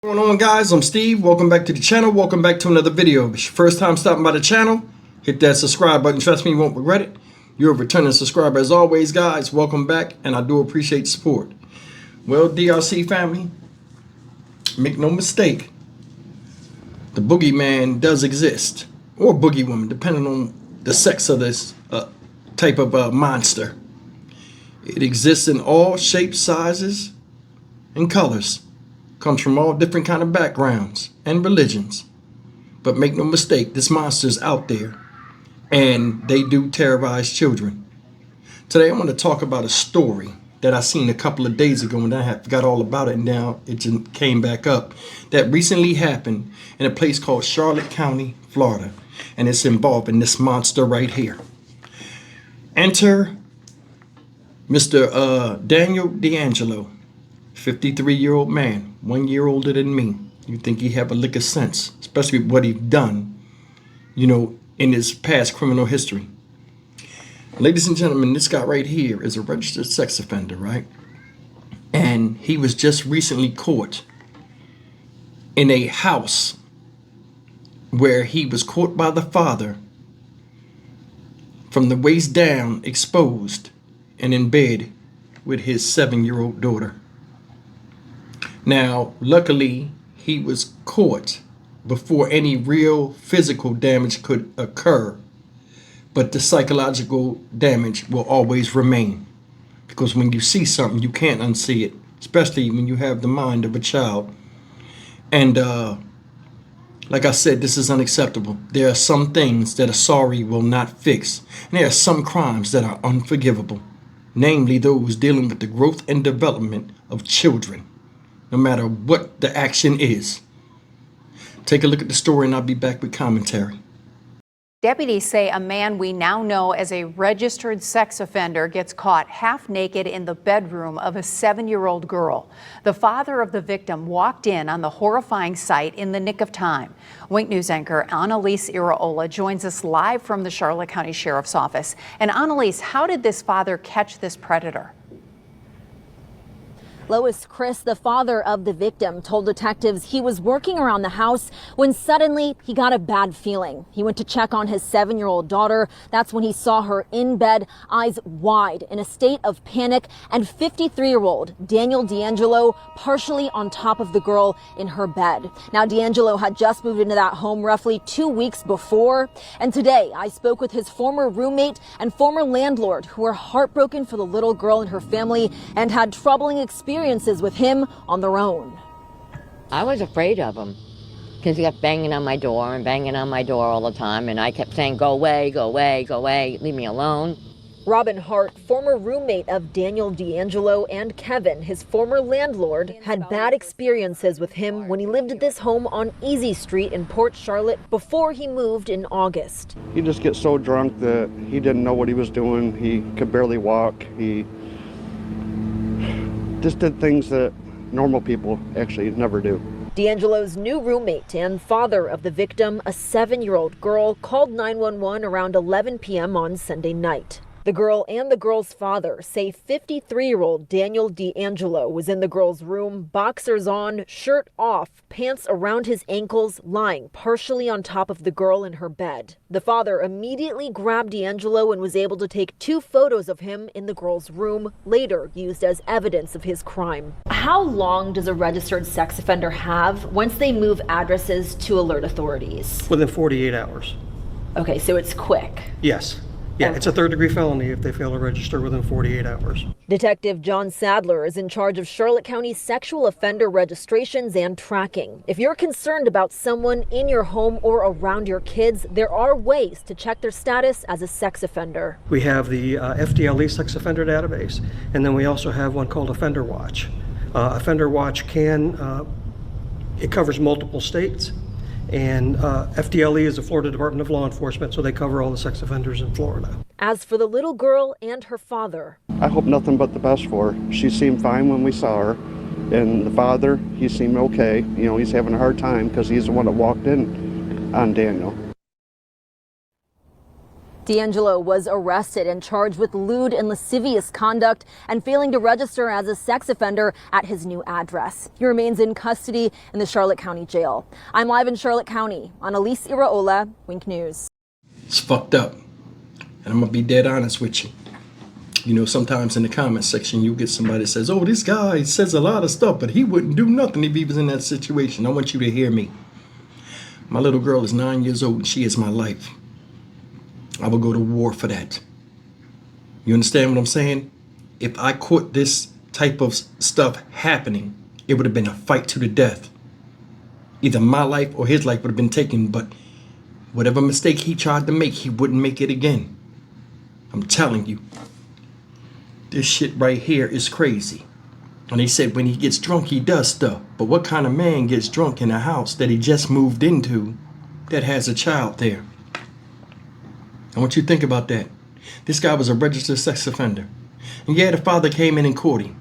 What's going on, guys? I'm Steve. Welcome back to the channel. Welcome back to another video. If it's your first time stopping by the channel, hit that subscribe button. Trust me, you won't regret it. You're a returning subscriber as always, guys. Welcome back, and I do appreciate the support. Well, DRC family, make no mistake, the boogeyman does exist, or boogie woman, depending on the sex of this type of monster. It exists in all shapes, sizes, and colors. Comes from all different kind of backgrounds and religions. But make no mistake, this monster's out there, and they do terrorize children. Today I want to talk about a story that I seen a couple of days ago, and I forgot all about it, and now it just came back up. That recently happened in a place called Charlotte County, Florida, and it's involving this monster right here. Enter Mr. DanielD'Angelo, 53-year-old man, 1 year older than me. You think he have a lick of sense, especially what he's done, in his past criminal history. Ladies and gentlemen, this guy right here is a registered sex offender, right? And he was just recently caught in a house where he was caught by the father from the waist down, exposed, and in bed with his 7-year-old daughter. Now, luckily, he was caught before any real physical damage could occur, but the psychological damage will always remain, because when you see something, you can't unsee it, especially when you have the mind of a child. And like I said, this is unacceptable. There are some things that a sorry will not fix, and there are some crimes that are unforgivable, namely those dealing with the growth and development of children, no matter what the action is. Take a look at the story, and I'll be back with commentary. Deputies say a man we now know as a registered sex offender gets caught half naked in the bedroom of a 7-year-old girl. The father of the victim walked in on the horrifying sight in the nick of time. Wink News anchor Annalise Iraola joins us live from the Charlotte County Sheriff's Office. And Annalise, how did this father catch this predator? Lois Chris, the father of the victim, told detectives he was working around the house when suddenly he got a bad feeling. He went to check on his 7-year-old daughter. That's when he saw her in bed, eyes wide, in a state of panic, and 53-year-old DanielD'Angelo partially on top of the girl in her bed. Now, D'Angelo had just moved into that home roughly 2 weeks before. And today I spoke with his former roommate and former landlord, who were heartbroken for the little girl and her family and had troubling experiences with him on their own. I was afraid of him because he kept banging on my door and banging on my door all the time, and I kept saying, go away, go away, go away, leave me alone. Robin Hart, former roommate of DanielD'Angelo, and Kevin, his former landlord, had bad experiences with him when he lived at this home on Easy Street in Port Charlotte before he moved in August. He just gets so drunk that he didn't know what he was doing. He could barely walk. He just did things that normal people actually never do. D'Angelo's new roommate and father of the victim, a 7-year-old girl, called 911 around 11 p.m. on Sunday night. The girl and the girl's father say 53-year-old DanielD'Angelo was in the girl's room, boxers on, shirt off, pants around his ankles, lying partially on top of the girl in her bed. The father immediately grabbed D'Angelo and was able to take 2 photos of him in the girl's room, later used as evidence of his crime. How long does a registered sex offender have once they move addresses to alert authorities? Within 48 hours. Okay, so it's quick. Yes. Yeah, it's a third-degree felony if they fail to register within 48 hours. Detective John Sadler is in charge of Charlotte County sexual offender registrations and tracking. If you're concerned about someone in your home or around your kids, there are ways to check their status as a sex offender. We have the FDLE sex offender database, and then we also have one called Offender Watch. Offender Watch it covers multiple states. And FDLE is the Florida Department of Law Enforcement, so they cover all the sex offenders in Florida. As for the little girl and her father, I hope nothing but the best for her. She seemed fine when we saw her. And the father, he seemed okay. He's having a hard time because he's the one that walked in on Daniel. D'Angelo was arrested and charged with lewd and lascivious conduct and failing to register as a sex offender at his new address. He remains in custody in the Charlotte County Jail. I'm live in Charlotte County on Elise Iraola, Wink News. It's fucked up. And I'm going to be dead honest with you. You know, sometimes in the comment section, you get somebody that says, oh, this guy says a lot of stuff, but he wouldn't do nothing if he was in that situation. I want you to hear me. My little girl is 9 years old and she is my life. I will go to war for that. You understand what I'm saying? If I caught this type of stuff happening, it would have been a fight to the death. Either my life or his life would have been taken, but whatever mistake he tried to make, he wouldn't make it again. I'm telling you. This shit right here is crazy. And they said when he gets drunk, he does stuff. But what kind of man gets drunk in a house that he just moved into that has a child there? I want you to think about that. This guy was a registered sex offender. And yeah, the father came in and caught him.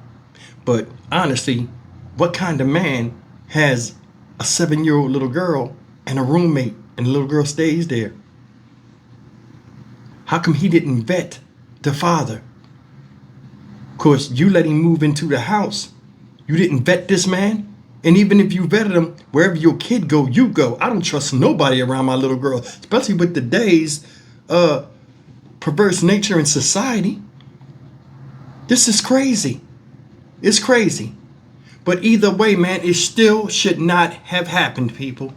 But honestly, what kind of man has a 7-year-old little girl and a roommate and the little girl stays there? How come he didn't vet the father? Of course, you let him move into the house. You didn't vet this man. And even if you vetted him, wherever your kid go, you go. I don't trust nobody around my little girl, especially with today's perverse nature in society. This is crazy. It's crazy. But either way, man, it still should not have happened, people.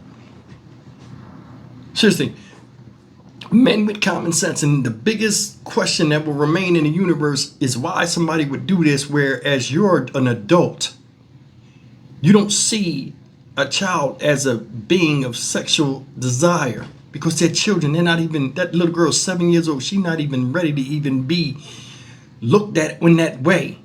Seriously. Men with common sense, and the biggest question that will remain in the universe is why somebody would do this, whereas you're an adult. You don't see a child as a being of sexual desire because they're children. They're not even, that little girl's 7 years old. She's not even ready to even be looked at in that way.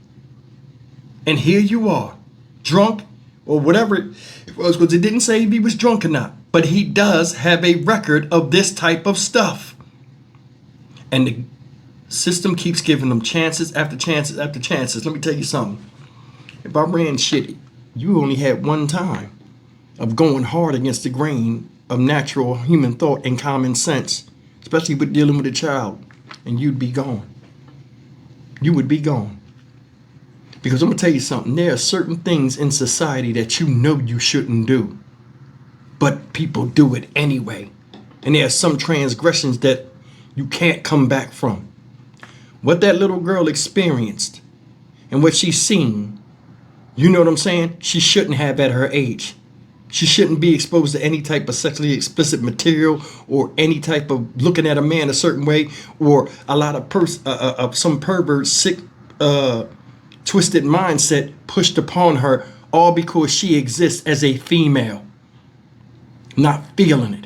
And here you are, drunk or whatever it was, because it didn't say if he was drunk or not. But he does have a record of this type of stuff. And the system keeps giving them chances after chances after chances. Let me tell you something. If I ran shit, you only had one time of going hard against the grain of natural human thought and common sense, especially with dealing with a child, and you'd be gone. You would be gone. Because I'm going to tell you something. There are certain things in society that you know you shouldn't do. But people do it anyway. And there are some transgressions that you can't come back from. What that little girl experienced and what she's seen, you know what I'm saying? She shouldn't have at her age. She shouldn't be exposed to any type of sexually explicit material or any type of looking at a man a certain way, or a lot of some pervert, sick, twisted mindset pushed upon her, all because she exists as a female. Not feeling it.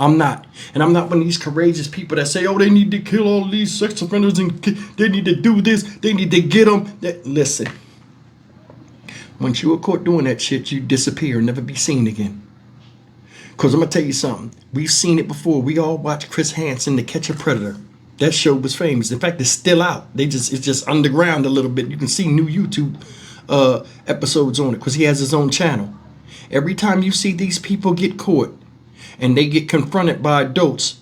I'm not. And I'm not one of these courageous people that say, oh, they need to kill all these sex offenders and they need to do this. They need to get them. Listen. Once you are caught doing that shit, you disappear and never be seen again. Because I'm going to tell you something. We've seen it before. We all watched Chris Hansen, To Catch a Predator. That show was famous. In fact, it's still out. It's just underground a little bit. You can see new YouTube episodes on it because he has his own channel. Every time you see these people get caught and they get confronted by adults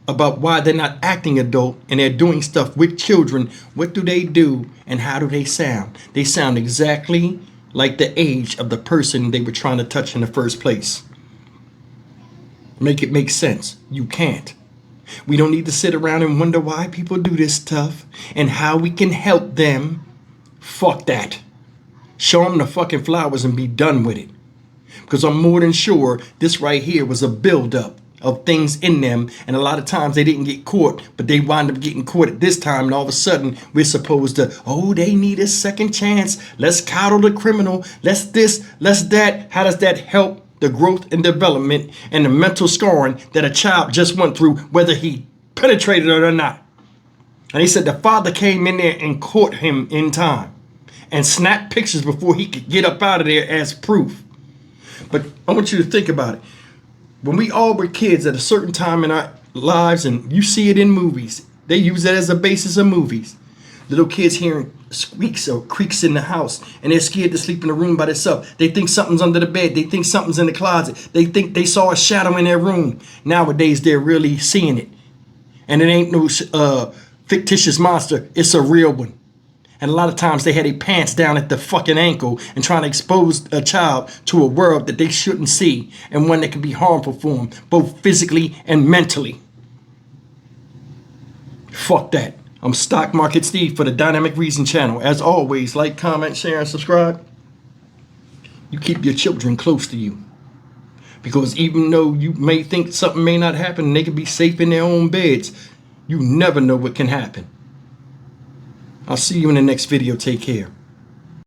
about why they're not acting adult and they're doing stuff with children, what do they do and how do they sound? They sound exactly like the age of the person they were trying to touch in the first place. Make it make sense. You can't. We don't need to sit around and wonder why people do this stuff and how we can help them. Fuck that. Show them the fucking flowers and be done with it. Because I'm more than sure this right here was a buildup of things in them. And a lot of times they didn't get caught, but they wind up getting caught at this time. And all of a sudden we're supposed to, oh, they need a second chance. Let's coddle the criminal. Let's this, let's that. How does that help the growth and development and the mental scarring that a child just went through, whether he penetrated it or not? And he said the father came in there and caught him in time and snapped pictures before he could get up out of there as proof. But I want you to think about it. When we all were kids at a certain time in our lives, and you see it in movies, they use that as a basis of movies. Little kids hearing squeaks or creaks in the house, and they're scared to sleep in a room by themselves. They think something's under the bed. They think something's in the closet. They think they saw a shadow in their room. Nowadays, they're really seeing it. And it ain't no fictitious monster. It's a real one. And a lot of times they had their pants down at the fucking ankle and trying to expose a child to a world that they shouldn't see and one that can be harmful for them, both physically and mentally. Fuck that. I'm Stock Market Steve for the Dynamic Reason channel. As always, like, comment, share, and subscribe. You keep your children close to you. Because even though you may think something may not happen and they can be safe in their own beds, you never know what can happen. I'll see you in the next video. Take care.